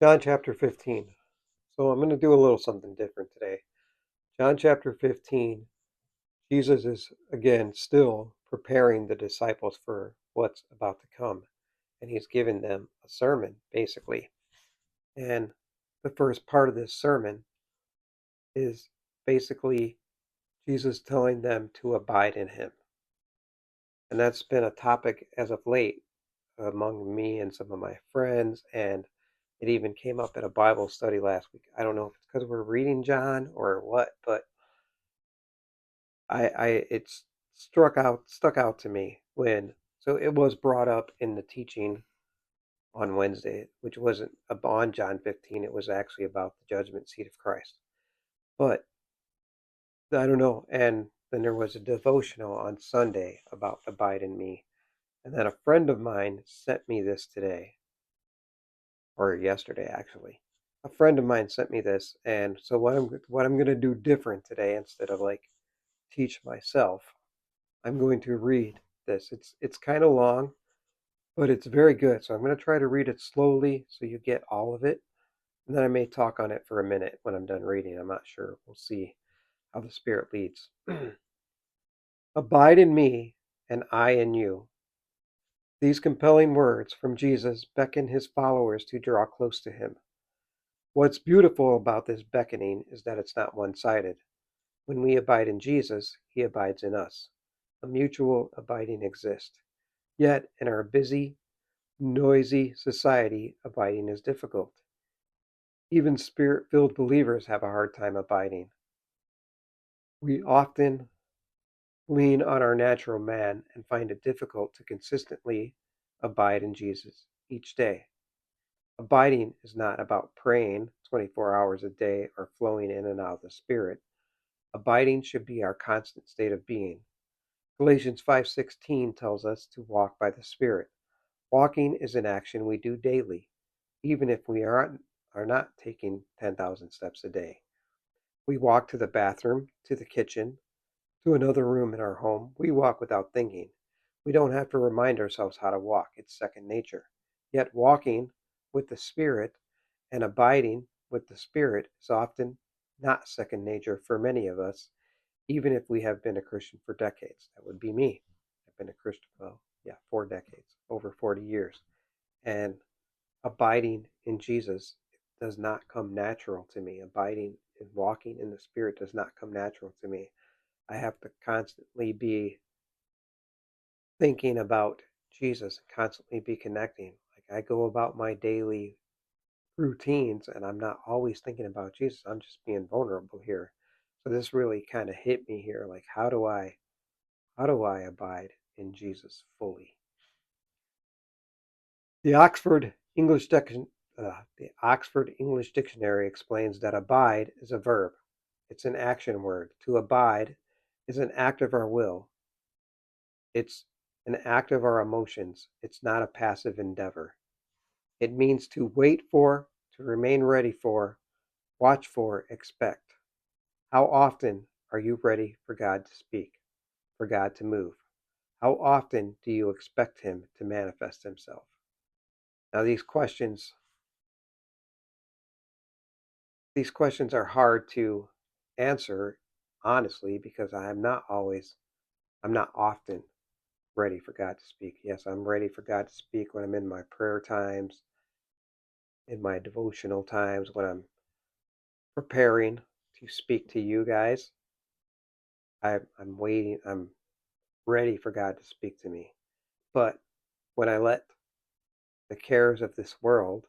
John chapter 15. So I'm going to do a little something different today. John chapter 15, Jesus is again still preparing the disciples for what's about to come. And he's giving them a sermon, basically. And the first part of this sermon is basically Jesus telling them to abide in him. And that's been a topic as of late among me and some of my friends. And it even came up at a Bible study last week. I don't know if it's because we're reading John or what, but I it's stuck out to me when so it was brought up in the teaching on Wednesday, which wasn't on John 15. It was actually about the judgment seat of Christ. But I don't know. And then there was a devotional on Sunday about abide in me. And then a friend of mine sent me this today, or yesterday actually. A friend of mine sent me this, and so what I'm going to do different today instead of like teach myself, I'm going to read this. It's kind of long, but it's very good. So I'm going to try to read it slowly so you get all of it. And then I may talk on it for a minute when I'm done reading. I'm not sure. We'll see how the Spirit leads. Abide in me, and I in you. These compelling words from Jesus beckon his followers to draw close to him. What's beautiful about this beckoning is that it's not one sided. When we abide in Jesus, he abides in us. A mutual abiding exists. Yet, in our busy, noisy society, abiding is difficult. Even spirit filled believers have a hard time abiding. We often lean on our natural man and find it difficult to consistently abide in Jesus each day. Abiding is not about praying 24 hours a day or flowing in and out of the Spirit. Abiding should be our constant state of being. Galatians 5:16 tells us to walk by the Spirit. Walking is an action we do daily, even if we are not taking 10,000 steps a day. We walk to the bathroom, to the kitchen, to another room in our home. We walk without thinking. We don't have to remind ourselves how to walk. It's second nature. Yet walking with the Spirit and abiding with the Spirit is often not second nature for many of us, even if we have been a Christian for decades. That would be me. I've been a Christian, well, yeah, 4 decades, over 40 years. And abiding in Jesus does not come natural to me. Abiding and walking in the Spirit does not come natural to me. I have to constantly be thinking about Jesus, constantly be connecting. Like I go about my daily routines and I'm not always thinking about Jesus. I'm just being vulnerable here. So this really kind of hit me here. Like how do I abide in Jesus fully? The Oxford English Dictionary explains that abide is a verb. It's an action word. To abide is an act of our will. It's an act of our emotions. It's not a passive endeavor. It means to wait for, to remain ready for, watch for, expect. How often are you ready for God to speak, for God to move? How often do you expect him to manifest himself? Now these questions are hard to answer honestly because I'm not often ready for God to speak. Yes, I'm ready for God to speak when I'm in my prayer times, in my devotional times, when I'm preparing to speak to you guys. I'm waiting, I'm ready for God to speak to me. But when I let the cares of this world,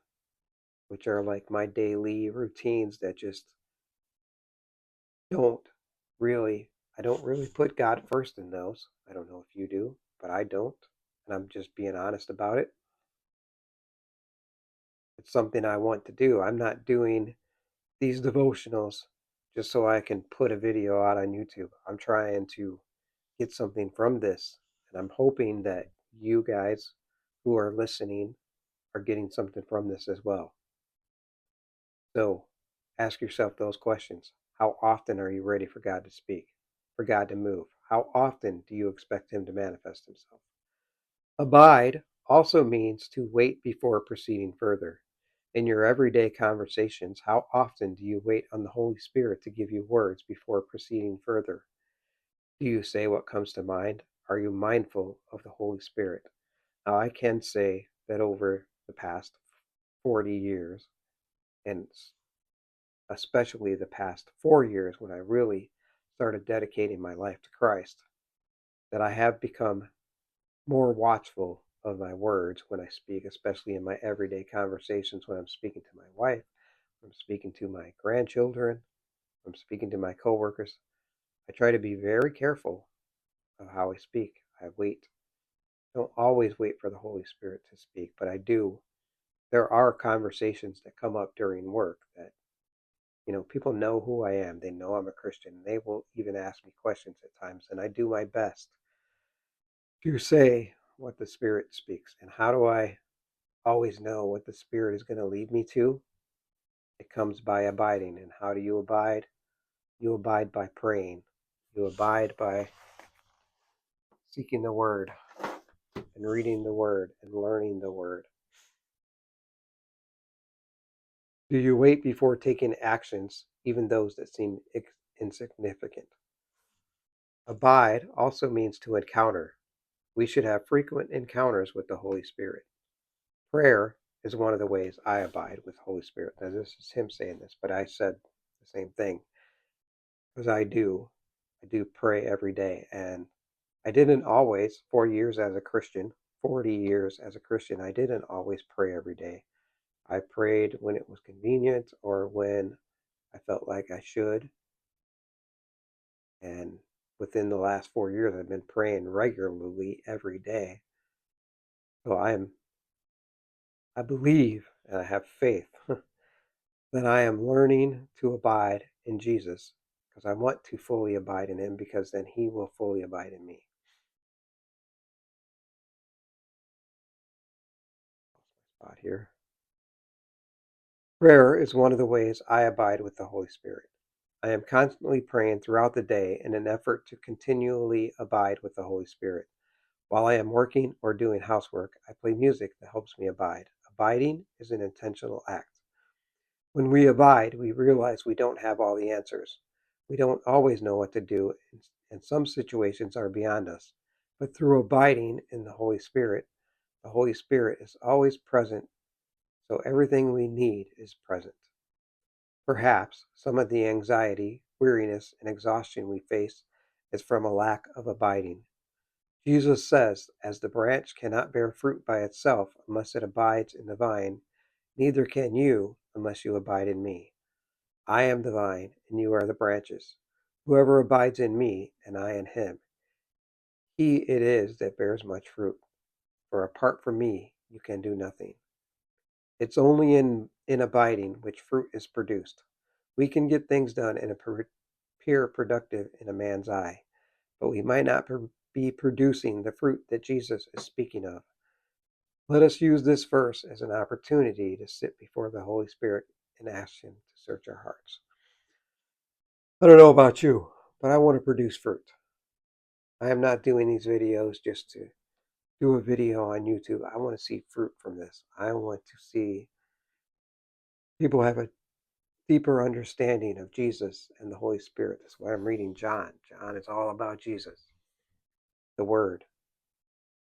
which are like my daily routines that just don't really, I don't really put God first in those. I don't know if you do, but I don't. And I'm just being honest about it. It's something I want to do. I'm not doing these devotionals just so I can put a video out on YouTube. I'm trying to get something from this. And I'm hoping that you guys who are listening are getting something from this as well. So ask yourself those questions. How often are you ready for God to speak, for God to move? How often do you expect him to manifest himself? Abide also means to wait before proceeding further. In your everyday conversations, how often do you wait on the Holy Spirit to give you words before proceeding further? Do you say what comes to mind? Are you mindful of the Holy Spirit? Now, I can say that over the past 40 years, and especially the past 4 years when I really started dedicating my life to Christ, that I have become more watchful of my words when I speak, especially in my everyday conversations when I'm speaking to my wife, when I'm speaking to my grandchildren, when I'm speaking to my coworkers. I try to be very careful of how I speak. Don't always wait for the Holy Spirit to speak, but I do. There are conversations that come up during work that, people know who I am. They know I'm a Christian. They will even ask me questions at times, and I do my best to say what the Spirit speaks. And how do I always know what the Spirit is going to lead me to? It comes by abiding. And how do you abide? You abide by praying. You abide by seeking the Word and reading the Word and learning the Word. Do you wait before taking actions, even those that seem insignificant? Abide also means to encounter. We should have frequent encounters with the Holy Spirit. Prayer is one of the ways I abide with the Holy Spirit. Now, this is him saying this, but I said the same thing because I do. I do pray every day. And I didn't always, 4 years as a Christian, 40 years as a Christian, I didn't always pray every day. I prayed when it was convenient or when I felt like I should. And within the last 4 years, I've been praying regularly every day. So I believe and I have faith that I am learning to abide in Jesus because I want to fully abide in him because then he will fully abide in me. Spot here. Prayer is one of the ways I abide with the Holy Spirit. I am constantly praying throughout the day in an effort to continually abide with the Holy Spirit. While I am working or doing housework, I play music that helps me abide. Abiding is an intentional act. When we abide, we realize we don't have all the answers. We don't always know what to do, and some situations are beyond us. But through abiding in the Holy Spirit is always present, so everything we need is present. Perhaps some of the anxiety, weariness, and exhaustion we face is from a lack of abiding. Jesus says, as the branch cannot bear fruit by itself unless it abides in the vine, neither can you unless you abide in me. I am the vine, and you are the branches. Whoever abides in me, and I in him, he it is that bears much fruit. For apart from me, you can do nothing. It's only in abiding which fruit is produced. We can get things done and appear productive in a man's eye, but we might not be producing the fruit that Jesus is speaking of. Let us use this verse as an opportunity to sit before the Holy Spirit and ask him to search our hearts. I don't know about you, but I want to produce fruit. I am not doing these videos just to do a video on YouTube. I want to see fruit from this. I want to see people have a deeper understanding of Jesus and the Holy Spirit. That's why I'm reading John. John is all about Jesus, the Word.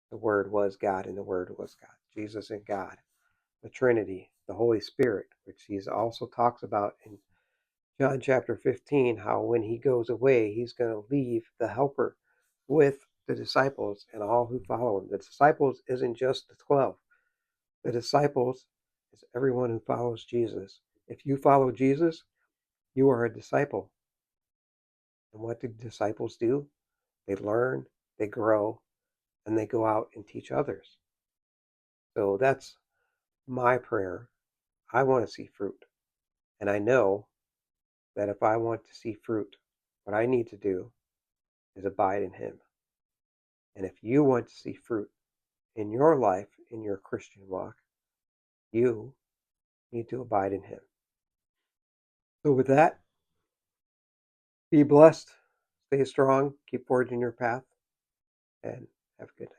The Word was God, and the Word was God. Jesus and God, the Trinity, the Holy Spirit, which he also talks about in John chapter 15, how when he goes away, he's going to leave the Helper with the disciples and all who follow him. The disciples isn't just the 12. The disciples is everyone who follows Jesus. If you follow Jesus, you are a disciple. And what do disciples do? They learn, they grow, and they go out and teach others. So that's my prayer. I want to see fruit. And I know that if I want to see fruit, what I need to do is abide in him. And if you want to see fruit in your life, in your Christian walk, you need to abide in him. So with that, be blessed, stay strong, keep forging your path, and have a good night.